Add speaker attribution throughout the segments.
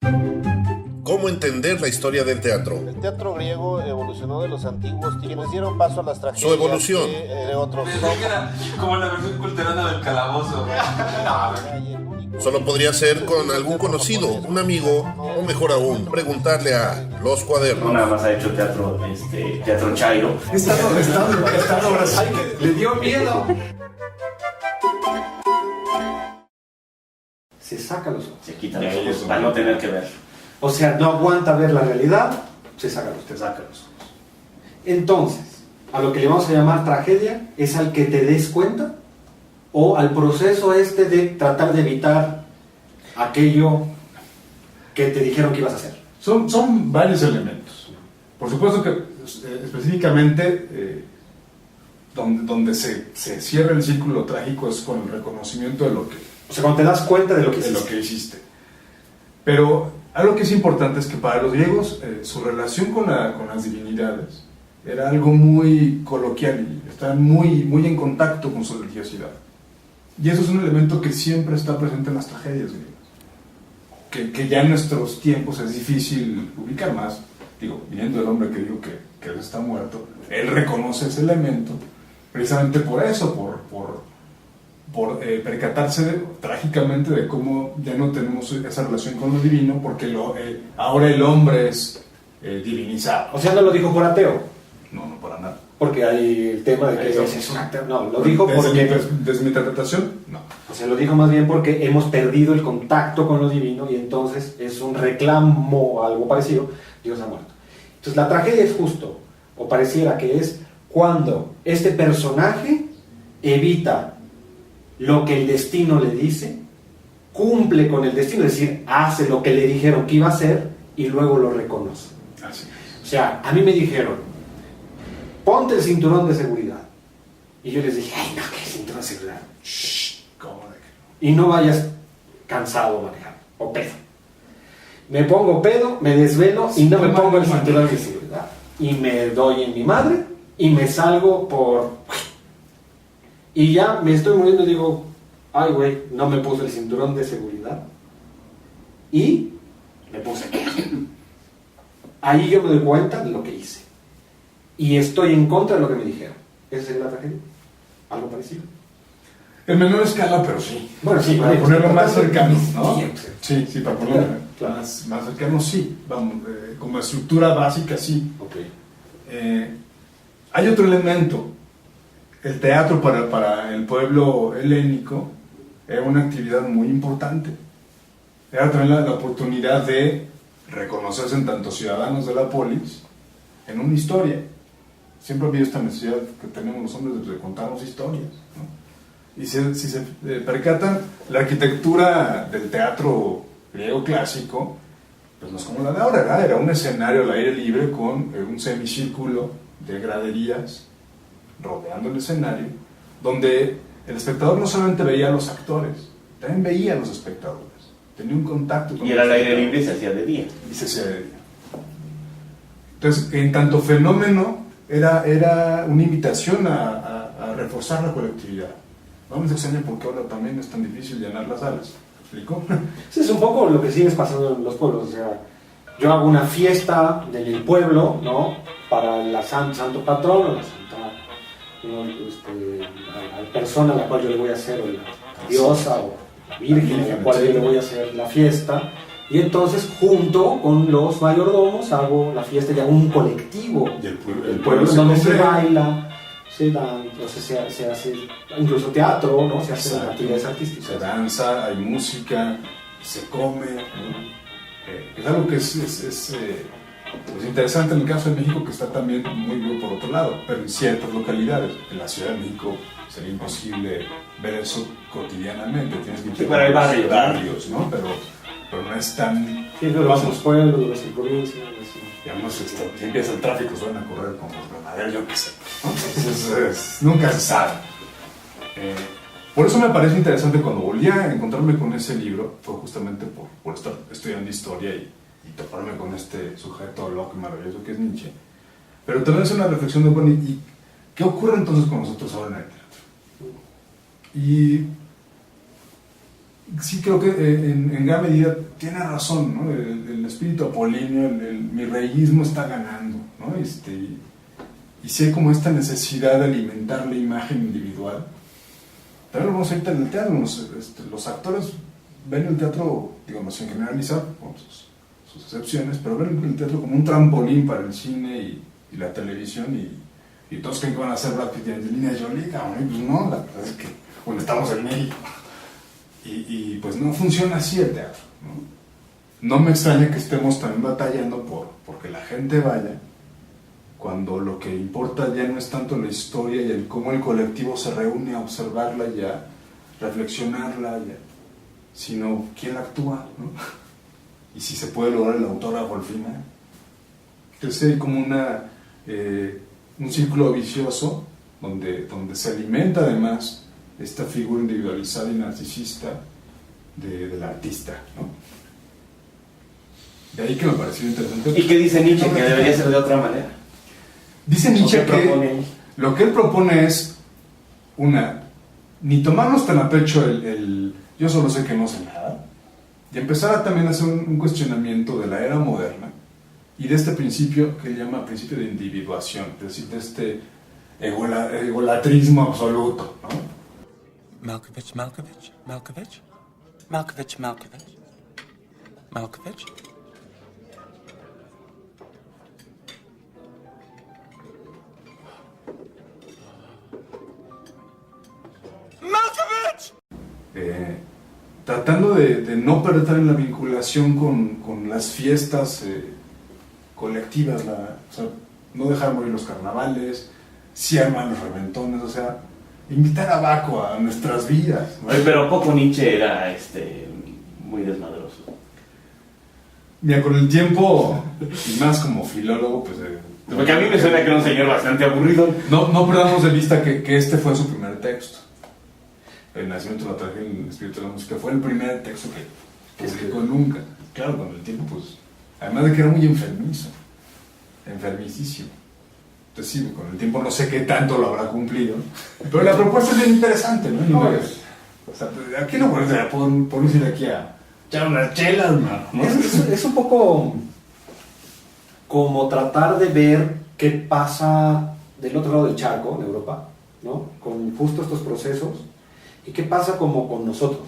Speaker 1: ¿Cómo entender la historia del teatro?
Speaker 2: El teatro griego evolucionó de los antiguos, quienes dieron paso a las tragedias.
Speaker 1: Su evolución.
Speaker 2: De otros.
Speaker 3: Como la versión culterana del calabozo.
Speaker 1: Solo podría ser con algún conocido, un amigo, o mejor aún, preguntarle a Los Cuadernos.
Speaker 4: No nada más ha hecho teatro, teatro chairo.
Speaker 5: Está ahora sí. Le dio miedo. Se saca los ojos.
Speaker 4: Se quitan los ojos para no tener que ver.
Speaker 5: O sea, no aguanta ver la realidad, se saca los ojos.
Speaker 4: Te saca los ojos.
Speaker 5: Entonces, a lo que le vamos a llamar tragedia es al que te des cuenta o al proceso de tratar de evitar aquello que te dijeron que ibas a hacer.
Speaker 6: Son varios elementos. Por supuesto que específicamente donde se cierra el círculo trágico es con el reconocimiento de lo que,
Speaker 5: O sea, cuando te das cuenta de lo que
Speaker 6: hiciste. Pero algo que es importante es que para los griegos su relación con las divinidades era algo muy coloquial y estaban muy en contacto con su religiosidad. Y eso es un elemento que siempre está presente en las tragedias griegas, que ya en nuestros tiempos es difícil ubicar más. Digo, viniendo del hombre que digo que él está muerto, él reconoce ese elemento precisamente por eso, por percatarse trágicamente de cómo ya no tenemos esa relación con lo divino, porque ahora el hombre es divinizado.
Speaker 5: O sea, no lo dijo por ateo.
Speaker 6: No, para nada.
Speaker 5: Porque hay el tema de que es un ateo. No, lo dijo porque...
Speaker 6: Desde mi interpretación, no.
Speaker 5: O sea, lo dijo más bien porque hemos perdido el contacto con lo divino y entonces es un reclamo, algo parecido, Dios ha muerto. Entonces la tragedia es justo, o pareciera que es, cuando este personaje evita lo que el destino le dice, cumple con el destino, es decir, hace lo que le dijeron que iba a hacer y luego lo reconoce.
Speaker 6: Así.
Speaker 5: O sea, a mí me dijeron, ponte el cinturón de seguridad. Y yo les dije, ay, no, ¿qué cinturón de seguridad?
Speaker 6: Shh, ¿cómo de que
Speaker 5: Y no vayas cansado manejando, o pedo. Me pongo pedo, me desvelo y no me pongo el cinturón de seguridad. Y me doy en mi madre y me salgo por... Y ya me estoy muriendo y digo, ay, güey, no me puse el cinturón de seguridad. Y me puse pedo. Ahí yo me doy cuenta de lo que hice. Y estoy en contra de lo que me dijeron. ¿Esa es la tragedia? ¿Algo parecido?
Speaker 6: En menor escala, pero sí.
Speaker 5: Bueno, sí,
Speaker 6: para ponerlo más cercano, ¿no?
Speaker 5: Sí,
Speaker 6: Sí, para ponerlo
Speaker 5: claro.
Speaker 6: más cercano, sí. Vamos, como estructura básica, sí.
Speaker 5: Okay.
Speaker 6: Hay otro elemento. El teatro para el pueblo helénico era una actividad muy importante. Era también la oportunidad de reconocerse en tanto ciudadanos de la polis en una historia. Siempre ha habido esta necesidad que tenemos los hombres de contarnos historias, ¿no? Y si se percatan, la arquitectura del teatro griego clásico, pues no es como la de ahora, era un escenario al aire libre con un semicírculo de graderías rodeando el escenario, donde el espectador no solamente veía a los actores, también veía a los espectadores, tenía un contacto con
Speaker 4: y era al aire libre y se hacía de día.
Speaker 6: Y se hacía de día. Entonces, en tanto fenómeno, era una invitación a reforzar la colectividad. Vamos a extrañar por qué ahora también es tan difícil llenar las salas. ¿Me explico?
Speaker 5: Sí, es un poco lo que sigue pasando en los pueblos. O sea, yo hago una fiesta en el pueblo, ¿no? Para la santo patrono, la santa, ¿no? La persona a la cual yo le voy a hacer, o la diosa o la virgen a la cual yo le voy a hacer la fiesta. Y entonces, junto con los mayordomos, hago la fiesta ya un colectivo.
Speaker 6: Y el
Speaker 5: pueblo donde se baila, se dan, entonces se hace incluso teatro, ¿no? Se hacen actividades artísticas.
Speaker 6: Se danza, hay música, se come. Es algo que es interesante en el caso de México, que está también muy vivo por otro lado, pero en ciertas localidades. En la Ciudad de México sería imposible ver eso cotidianamente. Tienes que
Speaker 4: pero hay barrios,
Speaker 6: ¿no? Pero no es tan...
Speaker 5: Sí, pero vas a los pueblos, vas a provincias.
Speaker 6: Digamos, si empieza el tráfico, suelen a correr con los granaderos, yo qué sé. Entonces, nunca se sabe. Por eso me parece interesante cuando volví a encontrarme con ese libro, fue justamente por estar estudiando historia y toparme con este sujeto loco y maravilloso que es Nietzsche. Pero también es una reflexión de, bueno, ¿y qué ocurre entonces con nosotros ahora en el teatro? sí creo que en gran medida tiene razón, ¿no? El espíritu apolíneo, mi reyismo está ganando, ¿no? Y sí hay como esta necesidad de alimentar la imagen individual. También lo vemos ahorita en el teatro, los actores ven el teatro, digamos, sin generalizar, con sus excepciones, pero ven el teatro como un trampolín para el cine y la televisión, y todos creen que van a hacer Brad Pitt y Angelina Jolie, cabrón, pues no, la verdad es que, bueno, estamos en México, y pues no funciona así el teatro, ¿no? No me extraña que estemos también batallando porque la gente vaya, cuando lo que importa ya no es tanto la historia y cómo el colectivo se reúne a observarla y a reflexionarla, sino quién la actúa, ¿no? Y si se puede lograr el autógrafo al final. Entonces hay como un círculo vicioso donde se alimenta además esta figura individualizada y narcisista del artista, ¿no? De ahí que me pareció interesante.
Speaker 4: ¿Y qué dice Nietzsche? Que debería ser de otra manera.
Speaker 6: Dice Nietzsche que lo que él propone es ni tomarnos tan a pecho el yo solo sé que no sé nada, y empezar a también hacer un cuestionamiento de la era moderna y de este principio que él llama principio de individuación, es decir, de este egolatrismo absoluto, ¿no?
Speaker 7: Malkovich, Malkovich, Malkovich, Malkovich, Malkovich, Malkovich.
Speaker 6: Tratando de no perder en la vinculación con las fiestas colectivas, o sea, no dejar morir los carnavales, sí armar los reventones, o sea, invitar a Baco a nuestras vidas, ¿no?
Speaker 4: Oye, pero poco Nietzsche era muy desmadroso.
Speaker 6: Mira, con el tiempo, y más como filólogo, pues...
Speaker 4: Porque a mí me suena que era un señor bastante aburrido.
Speaker 6: No perdamos de vista que este fue su primer texto. El nacimiento de la tragedia y el espíritu de la música fue el primer texto que publicó nunca. Claro, con el tiempo, pues, además de que era muy enfermicísimo. Entonces sí, con el tiempo no sé qué tanto lo habrá cumplido, pero la propuesta es bien interesante, ¿no? O sea, aquí no podemos ir aquí a echar unas chelas, ¿no?
Speaker 5: Es un poco como tratar de ver qué pasa del otro lado del charco, en Europa, ¿no? Con justo estos procesos. ¿Y qué pasa como con nosotros?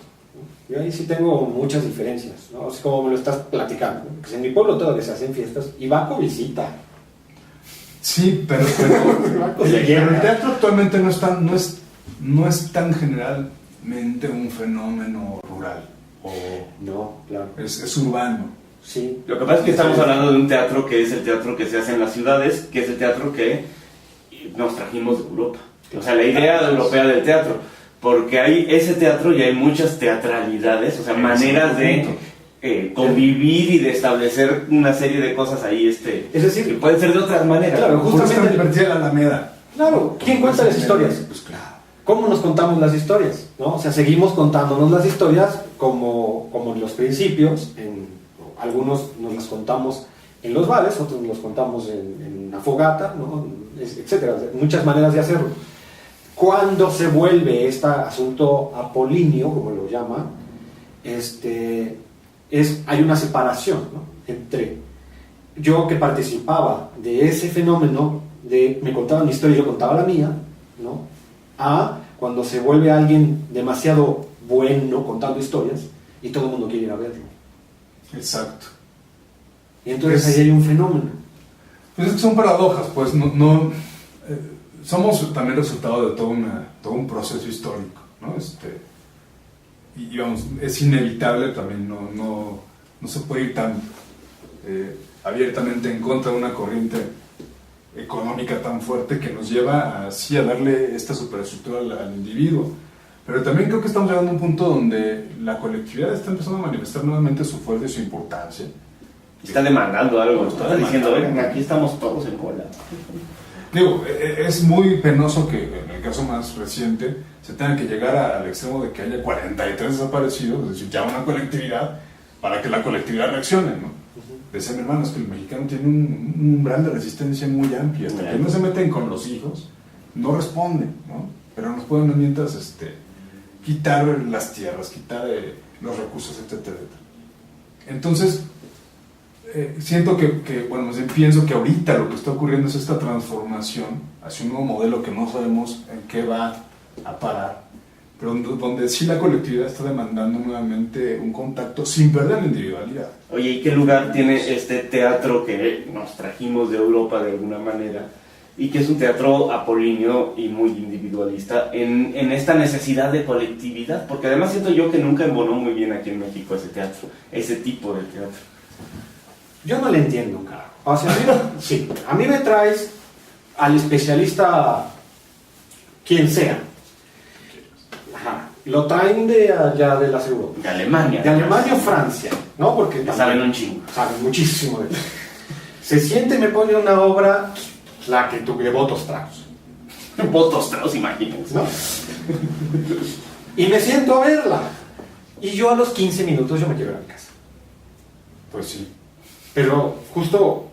Speaker 5: Yo ahí sí tengo muchas diferencias, ¿no? Así como me lo estás platicando, ¿no? Porque en mi pueblo todavía se hacen fiestas y Baco visita.
Speaker 6: Sí, pero el teatro actualmente no es tan generalmente un fenómeno rural.
Speaker 5: No, claro.
Speaker 6: Es urbano.
Speaker 5: Sí.
Speaker 4: Lo que pasa es que estamos hablando de un teatro que es el teatro que se hace en las ciudades, que es el teatro que nos trajimos de Europa. O sea, la idea europea del teatro. Porque hay ese teatro y hay muchas teatralidades, o sea, maneras de convivir y de establecer una serie de cosas ahí,
Speaker 5: es decir,
Speaker 4: que pueden ser de otras maneras.
Speaker 5: Claro, justamente
Speaker 6: divertida la Alameda.
Speaker 5: Claro, ¿quién cuenta las historias?
Speaker 6: Pues claro.
Speaker 5: ¿Cómo nos contamos las historias? ¿No? O sea, seguimos contándonos las historias como en los principios, algunos nos las contamos en los bares, otros nos las contamos en una fogata, ¿no? Etcétera, muchas maneras de hacerlo. Cuando se vuelve este asunto apolíneo, como lo llaman, hay una separación, ¿no? Entre yo que participaba de ese fenómeno, me contaban mi historia y yo contaba la mía, ¿no? A cuando se vuelve alguien demasiado bueno contando historias y todo el mundo quiere ir a verlo.
Speaker 6: Exacto.
Speaker 5: Y entonces ahí hay un fenómeno.
Speaker 6: Pues es que son paradojas, pues somos también resultado de todo un proceso histórico, ¿no? Y vamos, es inevitable también, no se puede ir tan abiertamente en contra de una corriente económica tan fuerte que nos lleva así a darle esta superestructura al individuo. Pero también creo que estamos llegando a un punto donde la colectividad está empezando a manifestar nuevamente su fuerza y su importancia.
Speaker 4: Está demandando algo, está diciendo,
Speaker 6: demandando.
Speaker 4: venga, aquí estamos todos en cola.
Speaker 6: Digo, es muy penoso que en el caso más reciente se tenga que llegar al extremo de que haya 43 desaparecidos, es decir, ya una colectividad, para que la colectividad reaccione, ¿no? Decían, hermanos, que el mexicano tiene un umbral de resistencia muy amplio, hasta que no se meten con los hijos, no responden, ¿no? Pero nos pueden mientras quitar las tierras, quitar los recursos, etcétera, etcétera. Entonces, siento bueno, más bien pienso que ahorita lo que está ocurriendo es esta transformación hacia un nuevo modelo que no sabemos en qué va a parar, pero donde sí la colectividad está demandando nuevamente un contacto sin perder la individualidad.
Speaker 4: Oye, ¿y qué lugar tiene este teatro que nos trajimos de Europa de alguna manera y que es un teatro apolíneo y muy individualista en esta necesidad de colectividad? Porque además siento yo que nunca embonó muy bien aquí en México ese teatro, ese tipo de teatro.
Speaker 5: Yo no le entiendo, carajo. O sea, sí, a mí me traes al especialista, quien sea. Ajá. Lo traen de allá de las Europas.
Speaker 4: De Alemania.
Speaker 5: De Alemania o Francia, ¿no? Porque
Speaker 4: saben un chingo.
Speaker 5: Saben muchísimo de eso. Se siente y me pone una obra, la que tuve, Boto Strauss.
Speaker 4: Boto Strauss, imagínense.
Speaker 5: ¿No? Y me siento a verla. Y yo a los 15 minutos yo me quiero ir a mi casa.
Speaker 6: Pues sí.
Speaker 5: Pero justo,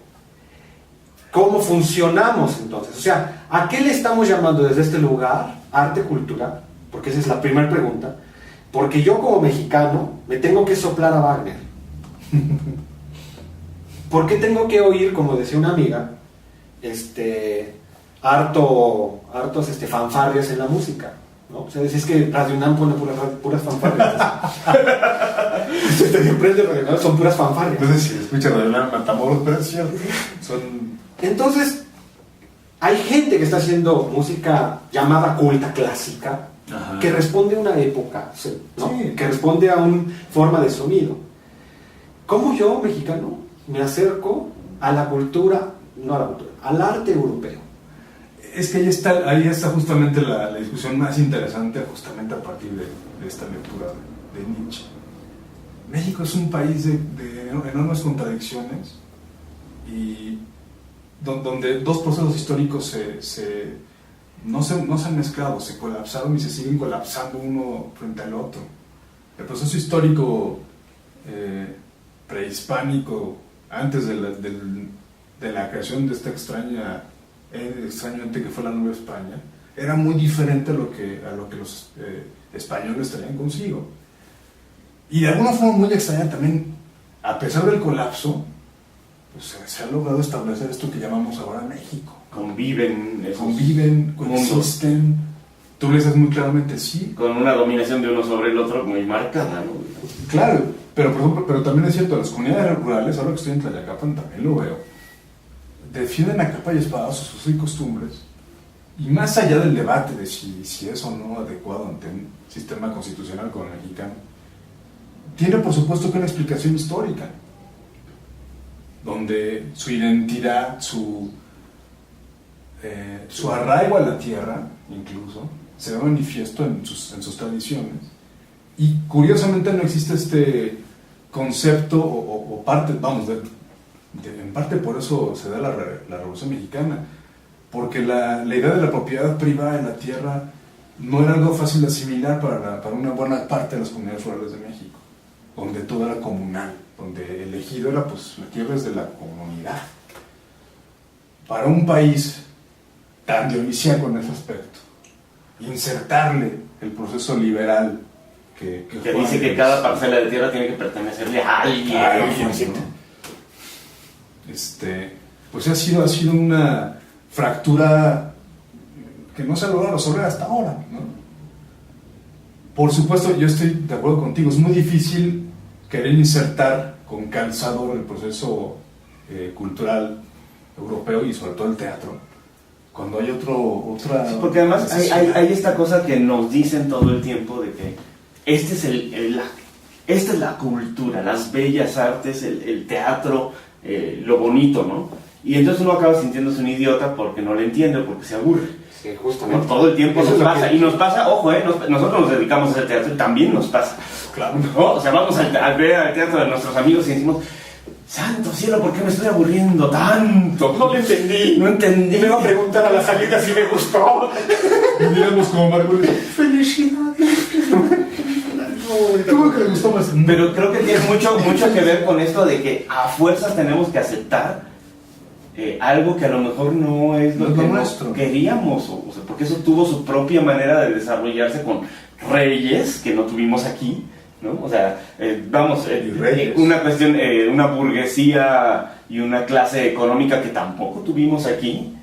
Speaker 5: ¿cómo funcionamos entonces? O sea, ¿a qué le estamos llamando desde este lugar arte cultural? Porque esa es la primera pregunta. Porque yo como mexicano me tengo que soplar a Wagner. ¿Por qué tengo que oír, como decía una amiga, hartos fanfarrias en la música? ¿No? O sea, es que Radio UNAM pone puras fanfarrias. Se te sorprende porque no son puras fanfarrias.
Speaker 6: Entonces, si escuchas Radio UNAM, Matamoros, pero es cierto.
Speaker 5: Entonces, hay gente que está haciendo música llamada culta clásica, ajá, que responde a una época, ¿no? Sí. Que responde a una forma de sonido. ¿Cómo yo, mexicano, me acerco a la cultura, no a la cultura, al arte europeo?
Speaker 6: Es que ahí está justamente la discusión más interesante, justamente a partir de esta lectura de Nietzsche. México es un país de enormes contradicciones y donde dos procesos históricos no se han mezclado, se colapsaron y se siguen colapsando uno frente al otro. El proceso histórico prehispánico, antes de la creación de esta extraño ente que fue la Nueva España, era muy diferente a lo que los españoles traían consigo. Y de alguna forma muy extraña también, a pesar del colapso, pues se ha logrado establecer esto que llamamos ahora México.
Speaker 4: Conviven,
Speaker 6: coexisten. Tú le dices muy claramente sí.
Speaker 4: Con una dominación de uno sobre el otro muy marcada, ¿no?
Speaker 6: Claro, pero por ejemplo, pero también es cierto, las comunidades rurales, ahora que estoy en Tlayacapan también lo veo, defienden a capa y espada sus usos y costumbres, y más allá del debate de si es o no adecuado ante un sistema constitucional como el mexicano, tiene por supuesto que una explicación histórica, donde su identidad, su arraigo a la tierra, incluso, se ve manifiesto en sus tradiciones, y curiosamente no existe este concepto o parte, vamos, en parte por eso se da la Revolución Mexicana, porque la idea de la propiedad privada de la tierra no era algo fácil de asimilar para una buena parte de las comunidades rurales de México, donde todo era comunal, donde el ejido era, pues, la tierra es de la comunidad. Para un país tan dionisíaco en ese aspecto, insertarle el proceso liberal que
Speaker 4: dice que cada parcela de tierra tiene que pertenecerle a alguien,
Speaker 6: pues ha sido una fractura que no se ha logrado resolver hasta ahora, ¿no? Por supuesto, yo estoy de acuerdo contigo, es muy difícil querer insertar con calzador el proceso cultural europeo y sobre todo el teatro, cuando hay otra...
Speaker 4: Sí, porque además hay esta cosa que nos dicen todo el tiempo de que esta es la cultura, las bellas artes, el teatro, lo bonito, ¿no? Y entonces uno acaba sintiéndose un idiota porque no le entiende, porque se aburre.
Speaker 5: Sí, justamente.
Speaker 4: ¿No? Todo el tiempo nos pasa. Y nos pasa, ojo, nosotros nos dedicamos a hacer teatro y también nos pasa.
Speaker 6: Claro.
Speaker 4: ¿No? O sea, vamos a ver al teatro de nuestros amigos y decimos, santo cielo, ¿por qué me estoy aburriendo tanto?
Speaker 5: No lo entendí.
Speaker 4: No entendí.
Speaker 5: Y me va a preguntar a la salida si me gustó.
Speaker 6: Y digamos como Marguerite, ¡felicidades! ¿Cómo que le gustó más?
Speaker 4: Pero creo que tiene mucho que ver con esto de que a fuerzas tenemos que aceptar algo que a lo mejor no es lo que nosotros queríamos, o sea, porque eso tuvo su propia manera de desarrollarse con reyes que no tuvimos aquí ¿no? O sea, vamos,
Speaker 6: Y reyes.
Speaker 4: una cuestión, una burguesía y una clase económica que tampoco tuvimos aquí,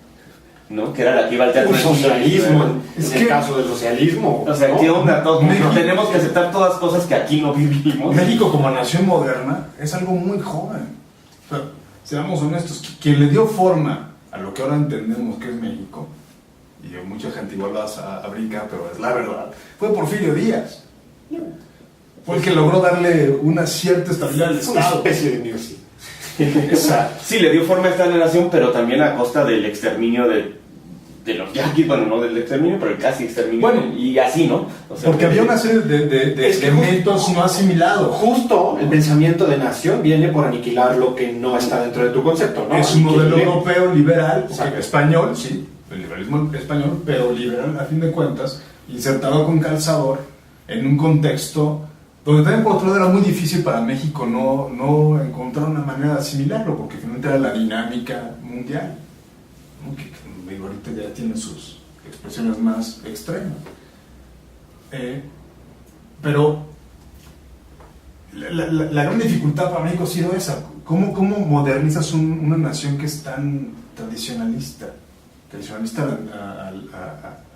Speaker 4: ¿no? Que era la que iba al teatro.
Speaker 5: Un socialismo,
Speaker 6: Es
Speaker 5: en
Speaker 6: que-
Speaker 5: el caso del socialismo.
Speaker 4: O sea,
Speaker 5: ¿no?
Speaker 4: ¿qué onda? Todos
Speaker 6: México-
Speaker 4: tenemos que aceptar todas cosas que aquí no vivimos.
Speaker 6: México como nación moderna es algo muy joven. O sea, seamos honestos, quien le dio forma a lo que ahora entendemos que es México, y mucha gente igual vas a brincar, pero es la verdad, fue Porfirio Díaz. Fue el que logró darle una cierta estabilidad al
Speaker 5: Es una
Speaker 6: Estado.
Speaker 5: especie de music.
Speaker 6: Exacto.
Speaker 4: Sí, le dio forma a esta nación, pero también a costa del exterminio de los yaquis, bueno, no del exterminio, pero el casi exterminio.
Speaker 6: Bueno,
Speaker 4: y así, ¿no? O sea,
Speaker 6: Porque había una serie de
Speaker 5: Es que
Speaker 6: elementos no asimilados.
Speaker 5: Justo el pensamiento de nación viene por aniquilar lo que no está dentro de tu concepto, ¿no?
Speaker 6: Es un modelo
Speaker 5: Aniquile-
Speaker 6: europeo liberal,
Speaker 5: Exacto.
Speaker 6: español, sí, el liberalismo español, pero liberal a fin de cuentas, insertado con calzador en un contexto donde también por otro lado era muy difícil para México no encontrar una manera de asimilarlo, porque finalmente era la dinámica mundial, ¿no? que ahorita ya tiene sus expresiones más extremas. Pero la gran dificultad para México ha sido esa. ¿Cómo modernizas una nación que es tan tradicionalista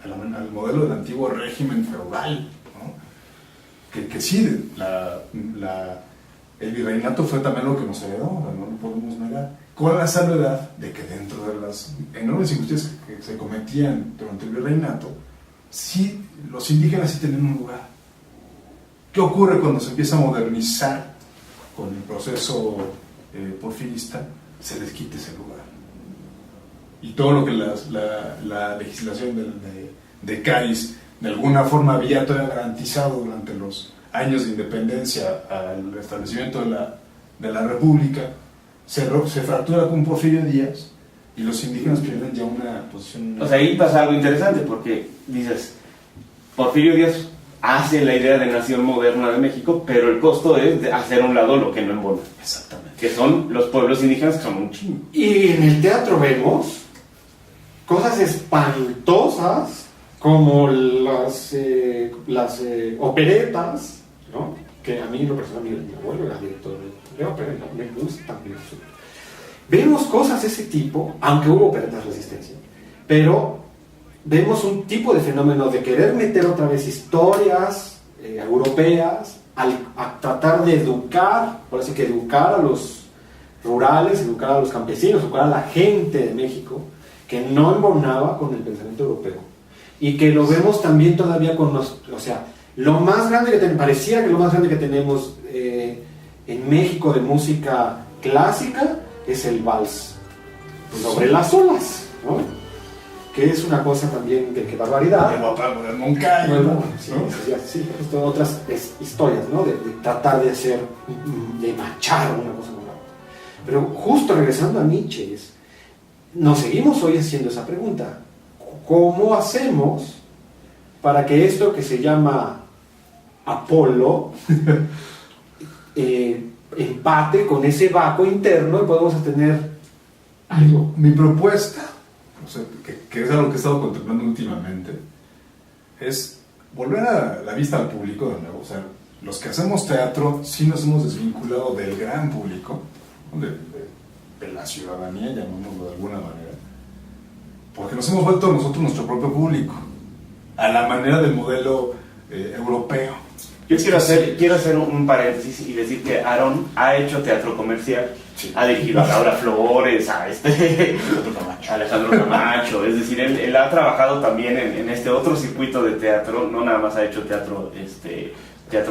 Speaker 6: al modelo del antiguo régimen feudal, ¿no? Que sí, el virreinato fue también lo que nos heredó, no lo podemos negar, con la salvedad de que dentro de las enormes injusticias que se cometían durante el virreinato, sí, los indígenas sí tenían un lugar. ¿Qué ocurre cuando se empieza a modernizar con el proceso porfirista? Se les quita ese lugar. Y todo lo que la legislación de Cádiz de alguna forma había todavía garantizado durante los años de independencia al establecimiento de la República, se fractura con Porfirio Díaz y los indígenas pierden ya una posición.
Speaker 4: O sea, ahí pasa algo interesante porque dices, Porfirio Díaz hace la idea de nación moderna de México, pero el costo es de hacer a un lado lo que no embona.
Speaker 6: Exactamente.
Speaker 4: Que son los pueblos indígenas, que son un chingo.
Speaker 5: Y en el teatro vemos cosas espantosas como las operetas, ¿no? Que a mí, lo personal, mi abuelo era director de ópera, ¿no? Me gusta mucho. Vemos cosas de ese tipo, aunque hubo operetas resistencia, pero vemos un tipo de fenómeno de querer meter otra vez historias europeas a tratar de educar, por así que educar a los rurales, educar a los campesinos, educar a la gente de México que no embonaba con el pensamiento europeo y que lo vemos también todavía con los, o sea, lo más grande que pareciera que lo más grande que tenemos en México de música clásica es el vals sobre las olas, ¿no? Que es una cosa también que barbaridad.
Speaker 6: El guapango del Moncayo,
Speaker 5: Bueno,
Speaker 6: ¿no?
Speaker 5: sí, justo otras historias, ¿no? De tratar de hacer, de machar una cosa con la otra. Pero justo regresando a Nietzsche, nos seguimos hoy haciendo esa pregunta. ¿Cómo hacemos para que esto que se llama Apolo empate con ese vacuo interno y podemos tener algo?
Speaker 6: Mi propuesta, o sea, que es algo que he estado contemplando últimamente, es volver a la vista al público de nuevo. O sea, los que hacemos teatro sí nos hemos desvinculado del gran público, ¿no? de la ciudadanía, llamémoslo de alguna manera, porque nos hemos vuelto nosotros nuestro propio público, a la manera del modelo europeo.
Speaker 4: Yo quiero hacer un paréntesis y decir que Aaron ha hecho teatro comercial,
Speaker 6: Sí.
Speaker 4: ha dirigido a Laura Flores, a Alejandro Camacho, es decir, él ha trabajado también en este otro circuito de teatro, no nada más ha hecho teatro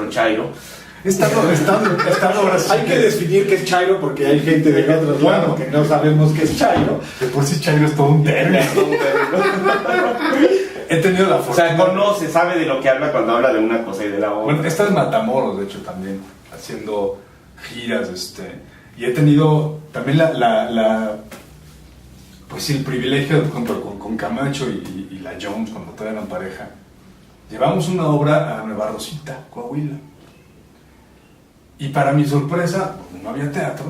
Speaker 4: chairo.
Speaker 6: Estando ahora sí
Speaker 5: Hay que definir qué es Chairo porque hay gente de otros lados que no sabemos qué es Chairo.
Speaker 6: de por sí Chairo es todo un término. He tenido la
Speaker 4: O
Speaker 6: fortuna.
Speaker 4: sea, conoce, sabe de lo que habla cuando habla de una cosa y de la otra.
Speaker 6: Bueno, esta es Matamoros, de hecho, también, haciendo giras, y he tenido también pues sí, el privilegio, junto con Camacho y la Jones, cuando todavía eran pareja, llevamos una obra a Nueva Rosita, Coahuila. Y para mi sorpresa, no había teatro,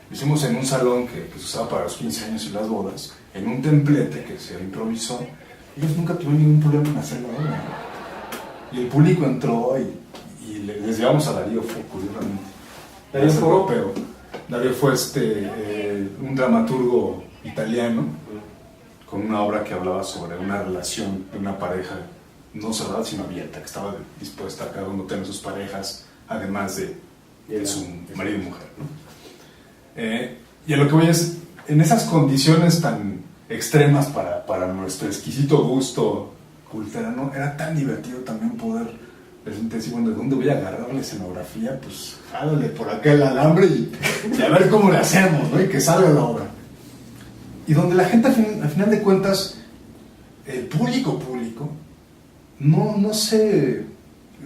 Speaker 6: lo hicimos en un salón que se usaba para los 15 años y las bodas, en un templete que se improvisó. Ellos nunca tuvieron ningún problema en hacer la obra. Y el público entró y les llevamos a Darío Fo, curiosamente.
Speaker 5: Darío
Speaker 6: Es
Speaker 5: Fo.
Speaker 6: europeo. Darío fue un dramaturgo italiano con una obra que hablaba sobre una relación de una pareja no cerrada sino abierta, que estaba dispuesta a cada uno tener sus parejas, además de su marido y mujer, ¿no? Y a lo que voy es, en esas condiciones tan extremas para nuestro exquisito gusto culterano, era tan divertido también poder decir, bueno, ¿de dónde voy a agarrar la escenografía? Pues jálale por acá el alambre y a ver cómo le hacemos, ¿no? Y que salga la obra. Y donde la gente, al final de cuentas, el público, no sé,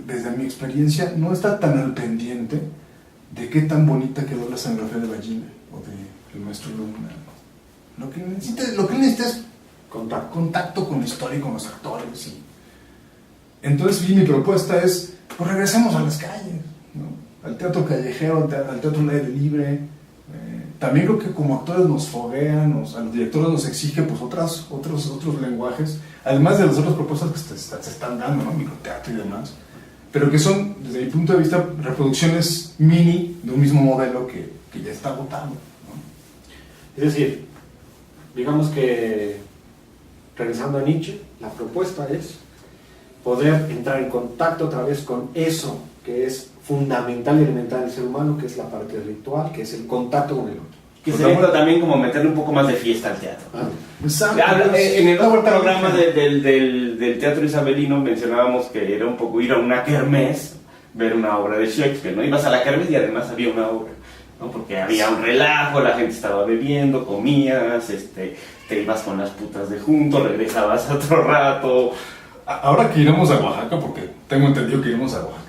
Speaker 6: desde mi experiencia, no está tan al pendiente de qué tan bonita quedó la escenografía de Ballina o de El Maestro Luna. Lo que necesita es contacto con la historia y con los actores. Entonces, mi propuesta es, pues regresemos a las calles, ¿no? Al teatro callejero, al teatro al aire libre. También creo que como actores nos foguean, a los directores nos exige pues otros lenguajes, además de las otras propuestas que se están dando, ¿no? Microteatro y demás, pero que son, desde mi punto de vista, reproducciones mini de un mismo modelo que ya está agotado, ¿no?
Speaker 5: Es decir, digamos que, regresando a Nietzsche, la propuesta es poder entrar en contacto otra vez con eso que es fundamental y elemental del ser humano, que es la parte ritual, que es el contacto con el otro.
Speaker 4: Que sería también como meterle un poco más de fiesta al teatro.
Speaker 6: Exacto.
Speaker 4: En el otro programa del teatro isabelino mencionábamos que era un poco ir a una kermés, ver una obra de Shakespeare, ¿no? Ibas a la kermés y además había una obra, ¿no? Porque había un relajo, la gente estaba bebiendo, comías, te ibas con las putas de junto, regresabas otro rato.
Speaker 6: Ahora que iremos a Oaxaca, porque tengo entendido que iremos a Oaxaca,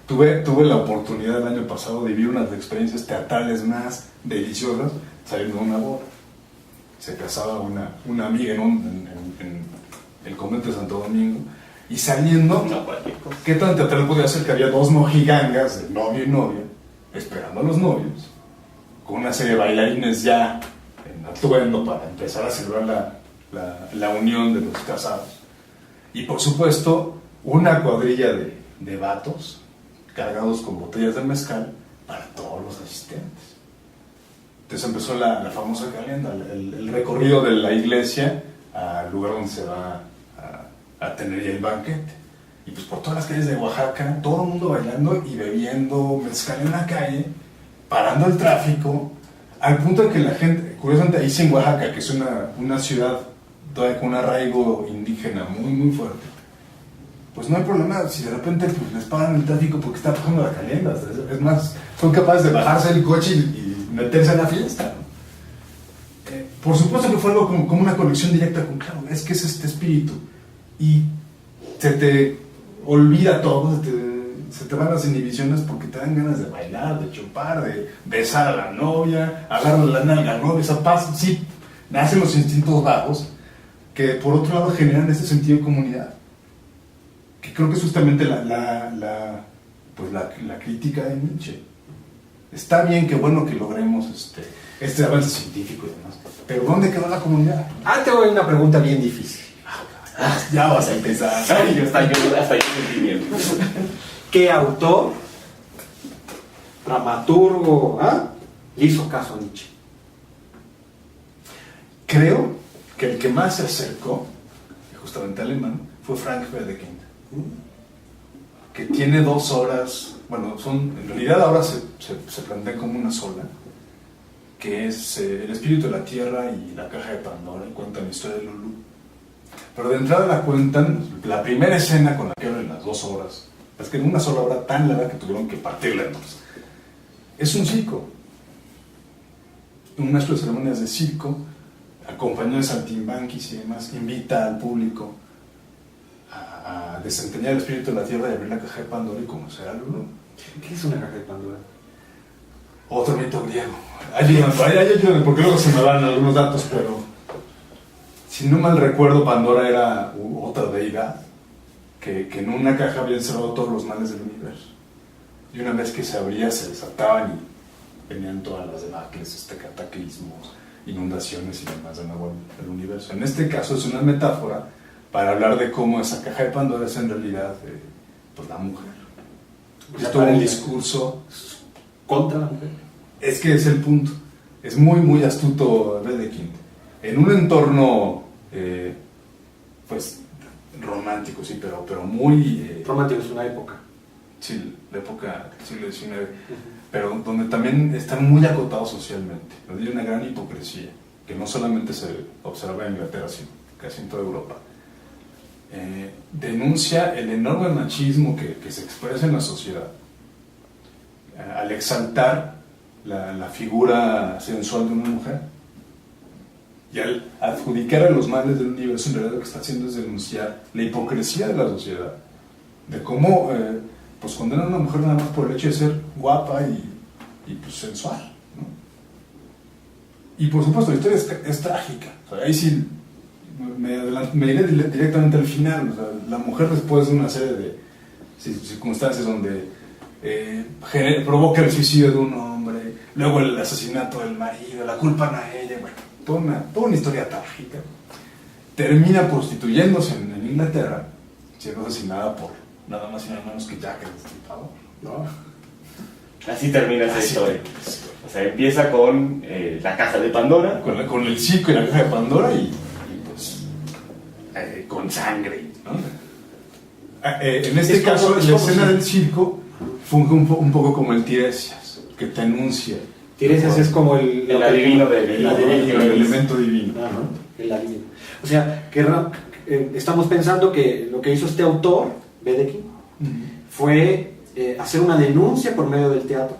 Speaker 6: tuve la oportunidad el año pasado de vivir unas experiencias teatrales más deliciosas saliendo de una boda. Se casaba una amiga en el convento de Santo Domingo, y saliendo, ¿qué tan teatral podía ser que había dos mojigangas, de novio y novia, esperando a los novios, con una serie de bailarines ya en atuendo para empezar a celebrar la unión de los casados? Y por supuesto, una cuadrilla de vatos cargados con botellas de mezcal para todos los asistentes. Entonces empezó la famosa calenda, el recorrido de la iglesia al lugar donde se va a tener ya el banquete. Y pues por todas las calles de Oaxaca, todo el mundo bailando y bebiendo mezcal en la calle, parando el tráfico, al punto de que la gente, curiosamente ahí sí en Oaxaca, que es una ciudad todavía con un arraigo indígena muy muy fuerte, pues no hay problema si de repente pues, les paran el tráfico porque está pasando la calenda. Es más, son capaces de bajarse del coche y meterse en la fiesta, ¿no? Por supuesto que fue algo como una conexión directa con, claro, es que es este espíritu, y se te olvida todo, se te van las inhibiciones porque te dan ganas de bailar, de chupar, de besar a la novia, agarrar la nalga a la novia, esa paz, sí, nacen los instintos bajos que por otro lado generan ese sentido de comunidad, que creo que es justamente la crítica de Nietzsche. Está bien, que bueno que logremos este avance científico y demás, pero ¿dónde quedó la comunidad?
Speaker 5: Te voy a una pregunta bien difícil.
Speaker 6: Ya vas a empezar.
Speaker 4: Ay, hasta yo sentí miedo.
Speaker 5: ¿Qué autor, dramaturgo, le hizo caso a Nietzsche?
Speaker 6: Creo que el que más se acercó, justamente alemán, fue Frank Wedekind, que tiene 2 horas, bueno, en realidad ahora se plantea como una sola, que es El espíritu de la tierra y La caja de Pandora, y cuentan la historia de Lulú. Pero de entrada la cuentan, la primera escena con la que abren las 2 horas, es que en una sola obra tan larga que tuvieron que partirla en dos. Es un circo, un maestro de ceremonias de circo, acompañado de saltimbanquis y demás, invita al público a desempeñar el espíritu de la tierra y abrir la caja de Pandora y conocer a Lulú.
Speaker 5: ¿Qué es una caja de Pandora?
Speaker 6: Otro mito griego. Ayúdenme, porque luego se me van algunos datos, pero si no mal recuerdo, Pandora era otra deidad que en una caja había encerrado todos los males del universo. Y una vez que se abría, se desataban y venían todas las debacles, cataclismos, inundaciones y demás de nuevo el universo. En este caso es una metáfora para hablar de cómo esa caja de Pandora es en realidad pues la mujer. Es todo un discurso
Speaker 5: contra la mujer.
Speaker 6: Es que es el punto. Es muy, muy astuto Wedekind. En un entorno, pues, romántico, sí, pero muy...
Speaker 5: Romántico es una época.
Speaker 6: Sí, la época del siglo XIX. Pero donde también están muy acotados socialmente. Hay una gran hipocresía, que no solamente se observa en Inglaterra, sino casi en toda Europa. Denuncia el enorme machismo que se expresa en la sociedad al exaltar la figura sensual de una mujer y al adjudicar a los males del universo. En realidad lo que está haciendo es denunciar la hipocresía de la sociedad, de cómo pues condenan a una mujer nada más por el hecho de ser guapa y pues sensual, ¿no? Y por supuesto la historia es trágica. O sea, ahí sí me iré directamente al final. O sea, la mujer, después de una serie de circunstancias donde provoca el suicidio de un hombre, luego el asesinato del marido, la culpan a ella, bueno, toda una historia trágica, termina prostituyéndose en Inglaterra, siendo asesinada por nada más y nada menos que Jack el Destripador, ¿no?
Speaker 4: Así termina esa historia. O sea, empieza con la caja de Pandora.
Speaker 6: Con el circo y la caja de Pandora y pues con sangre, ¿no? En este caso, la escena del circo funge un poco como el Tiresias, que te anuncia.
Speaker 5: Tiresias es como el
Speaker 4: adivino
Speaker 6: el elemento divino.
Speaker 5: Ajá, el adivino. O sea, que estamos pensando que lo que hizo este autor, Wedekind, fue hacer una denuncia por medio del teatro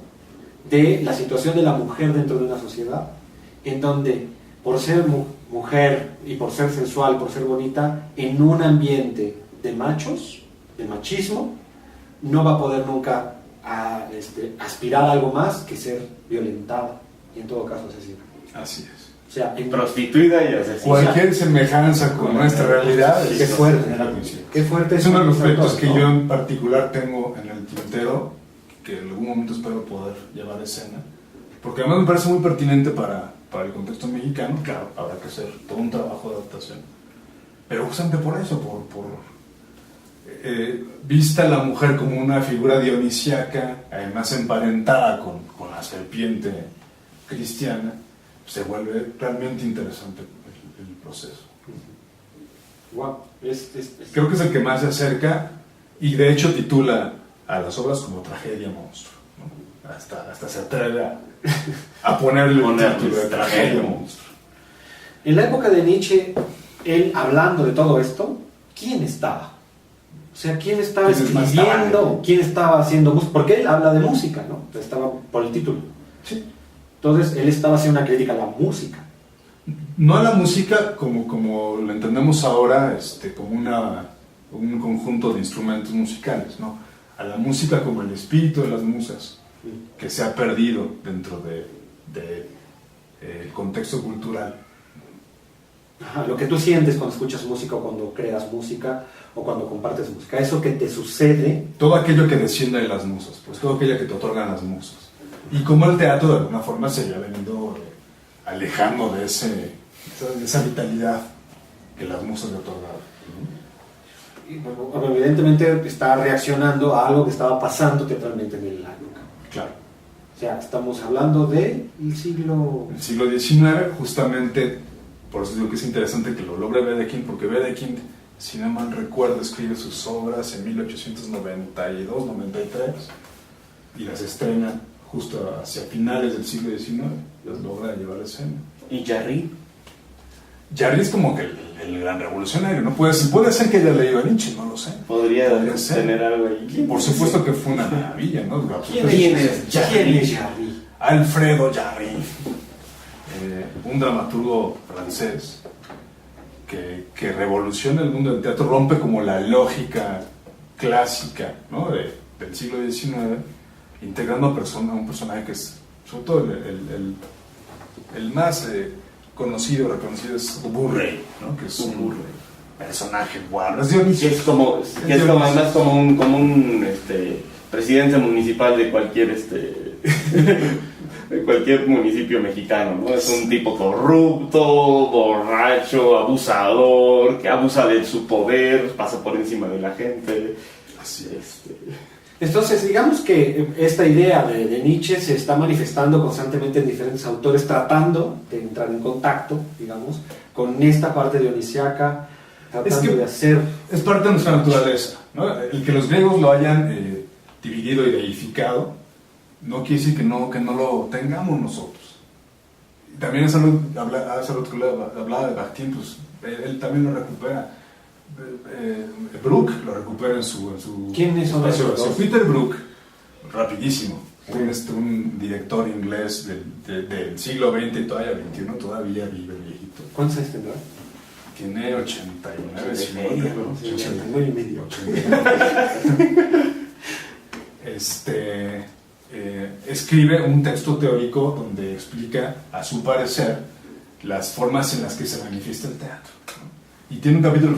Speaker 5: de la situación de la mujer dentro de una sociedad, en donde por ser mujer y por ser sensual, por ser bonita, en un ambiente de machos, de machismo, no va a poder nunca aspirar a algo más que ser violentada y en todo caso asesinada.
Speaker 6: Así es.
Speaker 5: O sea,
Speaker 4: Prostituida y asesinada.
Speaker 6: Cualquier semejanza con nuestra realidad
Speaker 5: qué fuerte.
Speaker 6: Qué
Speaker 5: fuerte
Speaker 6: es uno de los proyectos que yo en particular tengo en el tintero, que en algún momento espero poder llevar a escena, porque además me parece muy pertinente para el contexto mexicano. Claro, habrá que hacer todo un trabajo de adaptación, pero justamente por eso, vista la mujer como una figura dionisíaca, además emparentada con la serpiente cristiana, se vuelve realmente interesante el proceso.
Speaker 5: Wow.
Speaker 6: Creo que es el que más se acerca, y de hecho titula a las obras como tragedia monstruo, ¿no? Hasta se atreve a ponerle un título de tragedia monstruo.
Speaker 5: En la época de Nietzsche, él hablando de todo esto, ¿quién estaba? O sea, ¿quién estaba escribiendo? ¿Quién estaba haciendo música? Porque él habla de música, ¿no? Estaba por el título.
Speaker 6: Sí.
Speaker 5: Entonces, él estaba haciendo una crítica a la música.
Speaker 6: No a la música como lo entendemos ahora, como un conjunto de instrumentos musicales, ¿no? A la música como el espíritu de las musas, que se ha perdido dentro del contexto cultural.
Speaker 5: Ajá, lo que tú sientes cuando escuchas música o cuando creas música o cuando compartes música, eso que te sucede.
Speaker 6: Todo aquello que desciende de las musas, pues todo aquello que te otorgan las musas. Y como el teatro de alguna forma se había venido alejando de esa vitalidad que las musas le otorgaban.
Speaker 5: Y, bueno, evidentemente está reaccionando a algo que estaba pasando teatralmente en la época.
Speaker 6: Claro.
Speaker 5: O sea, estamos hablando del siglo...
Speaker 6: El siglo XIX, justamente, por eso digo que es interesante que lo logre Wedekind, porque Wedekind, si no mal recuerdo, escribe sus obras en 1892-93 y las estrena justo hacia finales del siglo XIX, las logra llevar a escena.
Speaker 4: ¿Y Jarry?
Speaker 6: Jarry es como que el gran revolucionario, ¿no? Puede ser que haya leído a Nietzsche, no lo sé.
Speaker 4: Podría tener algo ahí.
Speaker 6: Por supuesto que fue una maravilla, ¿no?
Speaker 5: ¿Quién es Jarry?
Speaker 6: Alfredo Jarry, un dramaturgo francés que revoluciona el mundo del teatro, rompe como la lógica clásica, ¿no? del siglo XIX, integrando a un personaje que es, sobre todo el más conocido, reconocido, es Burrey, ¿no? Que es un personaje guarro.
Speaker 4: Que es como además como un presidente municipal de cualquier de cualquier municipio mexicano, ¿no? Es un tipo corrupto, borracho, abusador, que abusa de su poder, pasa por encima de la gente.
Speaker 6: Así es.
Speaker 5: Entonces, digamos que esta idea de Nietzsche se está manifestando constantemente en diferentes autores, tratando de entrar en contacto, digamos, con esta parte dionisiaca, tratando de hacer...
Speaker 6: Es parte de nuestra naturaleza, ¿no? El que los griegos lo hayan dividido y deificado, no quiere decir que no lo tengamos nosotros. También hace rato que hablaba de Bakhtin, pues él también lo recupera. Brook lo recupera en su
Speaker 5: ¿Quién es
Speaker 6: espacio. Peter Brook, rapidísimo, un director inglés del siglo XX y todavía XXI, todavía vive el viejito.
Speaker 5: ¿Cuántos años tendrá?
Speaker 6: Tiene 89,
Speaker 5: 89 y medio.
Speaker 6: Escribe un texto teórico donde explica, a su parecer, las formas en las que se manifiesta el teatro, ¿no? Y tiene un capítulo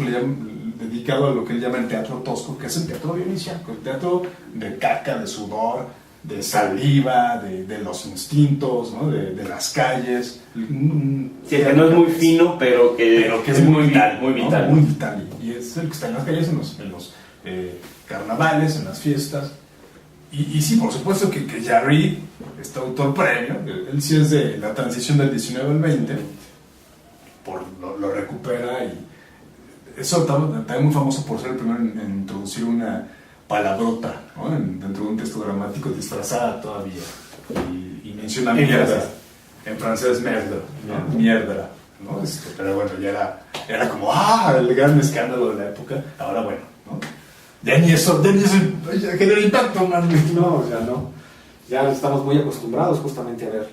Speaker 6: dedicado a lo que él llama el teatro tosco, que es el teatro dionisiaco, el teatro de caca, de sudor, de saliva, de los instintos, ¿no? de las calles.
Speaker 4: Sí, que no es muy fino, pero que
Speaker 6: es muy vital,
Speaker 4: muy vital.
Speaker 6: ¿no? Muy vital. Y es el que está en las calles, en los carnavales, en las fiestas. Y sí, por supuesto que Jarry, este autor premio, él sí es de la transición del 19 al 20, lo recupera, y eso también muy famoso por ser el primero en introducir una palabrota, ¿no? Dentro de un texto dramático, disfrazada todavía, y menciona mierda, en francés mierda, ¿no? Mierda, ¿no? Pero bueno, ya era como el gran escándalo de la época. Ahora bueno, ¿no? Ya ni eso genera impacto, man.
Speaker 5: No, ya no. Ya estamos muy acostumbrados justamente a ver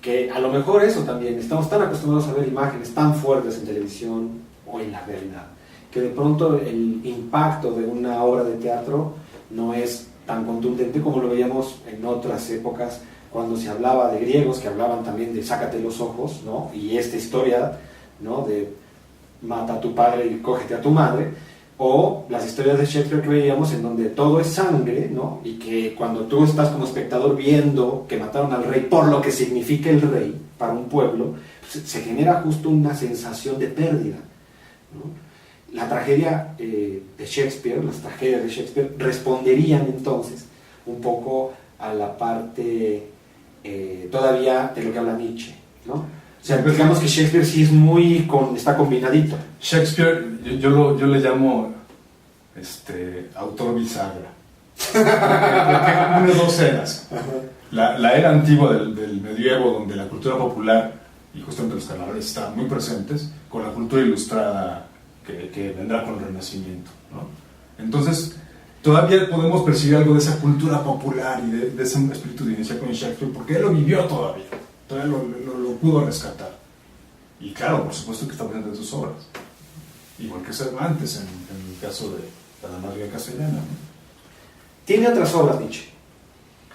Speaker 5: que a lo mejor eso también, estamos tan acostumbrados a ver imágenes tan fuertes en televisión o en la realidad, que de pronto el impacto de una obra de teatro no es tan contundente como lo veíamos en otras épocas, cuando se hablaba de griegos que hablaban también de sácate los ojos, ¿no? Y esta historia, ¿no? De mata a tu padre y cógete a tu madre. O las historias de Shakespeare que veíamos en donde todo es sangre, ¿no? Y que cuando tú estás como espectador viendo que mataron al rey por lo que significa el rey para un pueblo, se genera justo una sensación de pérdida, ¿no? La tragedia de Shakespeare, las tragedias de Shakespeare responderían entonces un poco a la parte todavía de lo que habla Nietzsche, ¿no? O sea, digamos que Shakespeare sí es está combinadito.
Speaker 6: Shakespeare, yo le llamo autor bisagra. Porque une dos eras. La era antigua del medievo, donde la cultura popular y justamente los carnavales estaban muy presentes, con la cultura ilustrada que vendrá con el Renacimiento, ¿no? Entonces, todavía podemos percibir algo de esa cultura popular y de ese espíritu de inicia con Shakespeare, porque él lo vivió todavía lo pudo rescatar. Y claro, por supuesto que está presente en sus obras, igual que Cervantes en el caso de la Madrigal castellana, ¿no?
Speaker 5: Tiene otras obras, Nietzsche.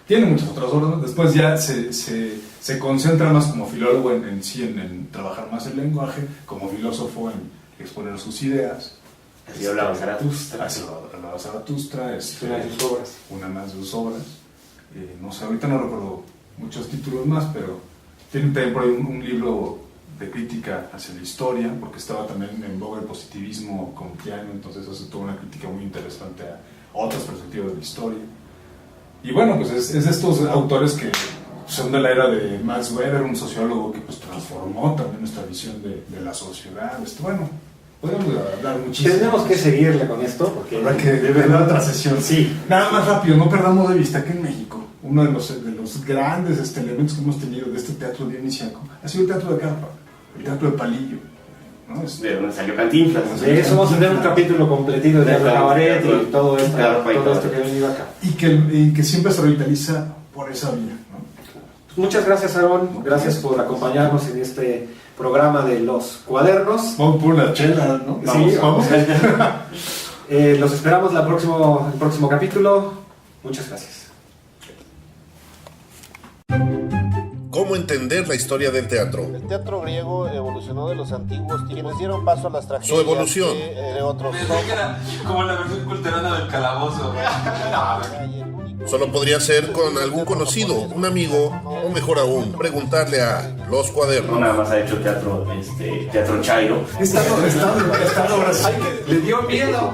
Speaker 6: Tiene muchas otras obras, ¿no? Después ya se concentra más como filólogo en trabajar más el lenguaje, como filósofo en exponer sus ideas.
Speaker 4: Así hablaba Zaratustra.
Speaker 6: Hablaba Zaratustra,
Speaker 5: Una de sus obras.
Speaker 6: Una más de sus obras. No sé, ahorita no recuerdo muchos títulos más, pero tiene también por ahí un libro de crítica hacia la historia, porque estaba también en boga el positivismo kantiano, entonces hace toda una crítica muy interesante a otras perspectivas de la historia. Y bueno, pues es de estos autores que son de la era de Max Weber, un sociólogo que pues transformó también nuestra visión de la sociedad. Bueno, podemos hablar muchísimo.
Speaker 5: Tenemos que seguirle con esto, porque
Speaker 6: habrá que ver otra sesión.
Speaker 5: Sí.
Speaker 6: Nada más rápido, no perdamos de vista que en México uno de los grandes elementos que hemos tenido de este teatro dionisiaco ha sido el teatro de carpa, el teatro de palillo, ¿no?
Speaker 4: De donde salió Cantinflas.
Speaker 5: De eso vamos a tener un capítulo completito de teatro cabaret y todo esto que ha venido acá.
Speaker 6: Y que siempre se revitaliza por esa vía, ¿no?
Speaker 5: Pues muchas gracias, Aarón. Gracias por acompañarnos en este programa de Los Cuadernos.
Speaker 6: Vamos por una chela, ¿no?
Speaker 5: Sí, vamos. Los esperamos el próximo capítulo. Muchas gracias.
Speaker 1: ¿Cómo entender la historia del teatro?
Speaker 2: El teatro griego evolucionó de los antiguos, quienes dieron paso a las tragedias.
Speaker 1: Su evolución.
Speaker 2: De otros.
Speaker 3: Pensé que era como la versión culterana del calabozo.
Speaker 1: Solo podría ser con algún conocido, un amigo, o mejor aún, preguntarle a Los
Speaker 4: No
Speaker 1: Cuadernos.
Speaker 4: nada más ha hecho teatro Chairo.
Speaker 6: Está Brasil.
Speaker 5: Le dio miedo.